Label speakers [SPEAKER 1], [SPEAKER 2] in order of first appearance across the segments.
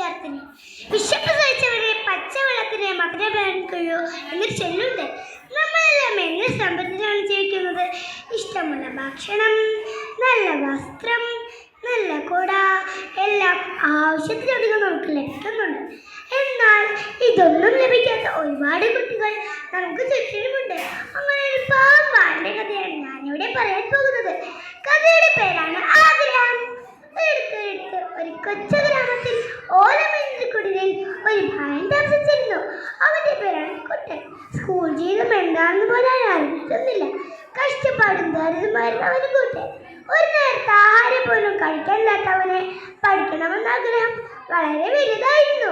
[SPEAKER 1] വിദ്യാർത്ഥിനി. വിശപ്പ് സഹിച്ചവരെ പച്ചവെള്ളത്തിന് മധുരം കഴിയൂ എന്നൊരു ചൊല്ലുണ്ട്. നമ്മളെല്ലാം എങ്ങനെ സമ്പത്തിലാണ് ജീവിക്കുന്നത്? ഇഷ്ടമുള്ള ഭക്ഷണം, നല്ല വസ്ത്രം, നല്ല കുട എല്ലാം ആവശ്യത്തിലധികം നമുക്ക് ലഭിക്കുന്നുണ്ട്. എന്നാൽ ഇതൊന്നും ലഭിക്കാത്ത ഒരുപാട് കുട്ടികൾ നമുക്ക് ചുറ്റിനുമുണ്ട്. അങ്ങനെ ഒരു പാവന്റെ കഥയാണ് ഞാനിവിടെ പറയാൻ പോകുന്നത്. കഥയുടെ പേരാണ് ആഗ്രഹം. ഒരു കൊച്ചു ഗ്രാമത്തിൽ ഓലമേഞ്ഞിൽക്കുടിലിൽ ഒരു ഭാര്യൻ താമസിച്ചിരുന്നു. അവന്റെ പേരാണ് കുട്ടൻ. സ്കൂൾ ജീവിതം എന്താണെന്ന് പോലും അറിഞ്ഞിട്ടൊന്നുമില്ല. കഷ്ടപ്പാടും ദരിദ്രമായിരുന്നു അവന് കൂട്ടൻ. ഒരു നേരത്തെ ആഹാരം പോലും കഴിക്കാനില്ലാത്തവന് പഠിക്കണമെന്ന ആഗ്രഹം വളരെ വലുതായിരുന്നു.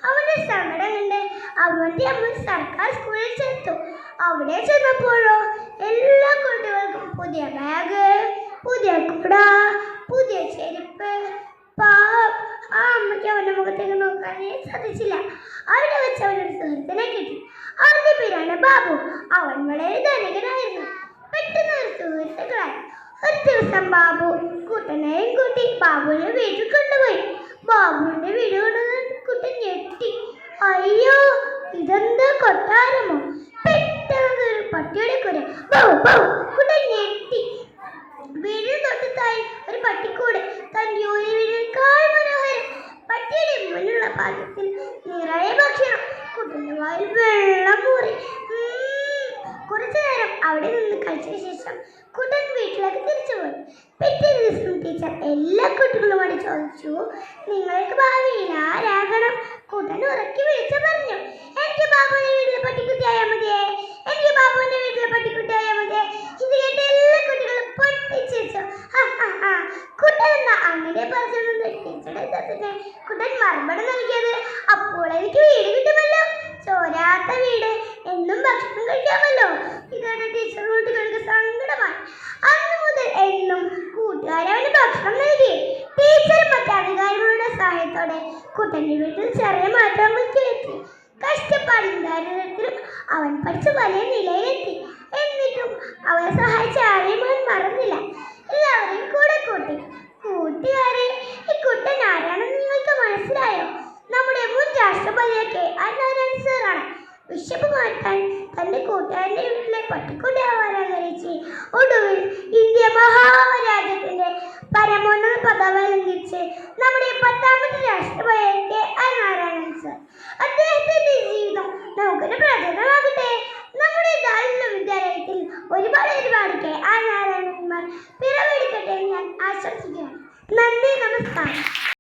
[SPEAKER 1] അവന്റെ സങ്കടം കണ്ട് അവന്റെ അമ്മ സർക്കാർ സ്കൂളിൽ ചേർത്തു. അവിടെ ചെന്നപ്പോഴോ എല്ലാ കുട്ടികൾക്കും പുതിയ ബാഗ്, പുതിയ കുട, പുതിയ ചെരുപ്പ്. ആ അമ്മയ്ക്ക് അവന്റെ മുഖത്തേക്ക് നോക്കാനേ സാധിച്ചില്ല. അവിടെ വെച്ച് അവനൊരു സുഹൃത്തിനെ കിട്ടി. അവന്റെ പേരാണ് ബാബു. അവൻ വളരെ ധനികനായിരുന്നു. പെട്ടെന്ന് ഒരു സുഹൃത്തുക്കളായി. ഒരു ദിവസം ബാബു കുട്ടനെയും കൂട്ടി ബാബുവിനെ വീട്ടിൽ കൊണ്ടുപോയി. ബാബുവിന്റെ വീട് കൊണ്ടുവന്ന് കുട്ടൻ ഞെട്ടി. അയ്യോ, ഇതെന്താ കൊട്ടാരമോ? പെട്ടെന്ന് ഒരു പട്ടിയുടെ കുര. കുട്ടൻ ഞെട്ടി. വീടിന് തൊട്ടത്തായി ഒരു പട്ടിക്കൂട്. തന്റെ വീടിനേക്കാൾ മനോഹരം. പട്ടിയുടെ മുന്നിലുള്ള പാത്രത്തിൽ നിറയെ ഭക്ഷണം. കുട്ടന്റെ വായിൽ വെള്ളം മൂറി. കുറച്ചു നേരം അവിടെ നിന്ന് കഴിച്ച ശേഷം കുട്ടൻ വീട്ടിലേക്ക് തിരിച്ചുപോയി. പിറ്റേ ദിവസം ടീച്ചർ എല്ലാ കുട്ടികളുമായി ചോദിച്ചു, നിങ്ങൾക്ക് ഭാവിയിൽ ആരാകണം? കുട്ടൻ ഉറക്കി വിളിച്ചു പറഞ്ഞു, എനിക്ക് ബാബുവിന്റെ വീട്ടിലെ പട്ടിക്കുട്ടിയായാൽ മതിയേ, എനിക്ക് ബാബുവിന്റെ വീട്ടിലെ പട്ടിക്കുട്ടിയായാൽ മതിയേ. ഇത് കേട്ട് എല്ലാ കുട്ടികളും പൊട്ടിച്ചിരിച്ചു. കുട്ടൻ എന്താ അങ്ങനെ പറഞ്ഞത്? ടീച്ചറുടെ കുട്ടൻ മറുപടി നൽകിയത്, അപ്പോൾ എനിക്ക് വീട് കിട്ടുമല്ലോ, ചോരാത്ത വീട്, എന്നും ഭക്ഷണം കഴിക്കാമല്ലോ. ഇതാണ് ടീച്ചർ കുട്ടികൾക്ക് സങ്കടമായി. അന്നു മുതൽ എന്നും കൂട്ടുകാരവന് ഭക്ഷണം നൽകി. ടീച്ചർ മറ്റ് അധികാരികളുടെ സഹായത്തോടെ കുട്ടന്റെ വീട്ടിൽ ചെറിയ മാറ്റം വരുത്തി. കഷ്ടപ്പാടും ദാരിദ്ര്യത്തിലും അവൻ പഠിച്ച് വലിയ നിലയിലെത്തി. എന്നിട്ടും അവനെ സഹായിച്ച ആരെയും അവൻ മറന്നില്ല. എല്ലാവരെയും കൂടെ കൂട്ടി. കൂട്ടുകാരെ, ഈ കുട്ടൻ ആരാണെന്ന് നിങ്ങൾക്ക് മനസ്സിലായോ? നമ്മുടെ മുൻ രാഷ്ട്രപതിയെ KR നാരായണൻ സാറാണ്. വിശപ്പ് മാറ്റാൻ തന്റെ കൂട്ടുകാരന്റെ വീട്ടിലെ പട്ടിക്കുട്ടിയാവാൻ ആഗ്രഹിച്ച് ഒടുവിൽ ഇന്ത്യ മഹാരാജ്യത്തിന്റെ പരമോന്നത പദവി ലംഘിച്ച് നമ്മുടെ 10ാമത്തെ രാഷ്ട്രപതി KR നാരായണൻ സാർ. അദ്ദേഹത്തിന്റെ ജീവിതം നമുക്കൊരു പ്രചോദനമാകട്ടെ. നമ്മുടെ ദാരിദ്ര്യ വിദ്യാലയത്തിൽ ഒരുപാട് KR നാരായണന്മാർ പിറവിയെടുക്കട്ടെ എന്ന് ഞാൻ ആശംസിക്കുകയാണ്. നന്ദി, നമസ്കാരം.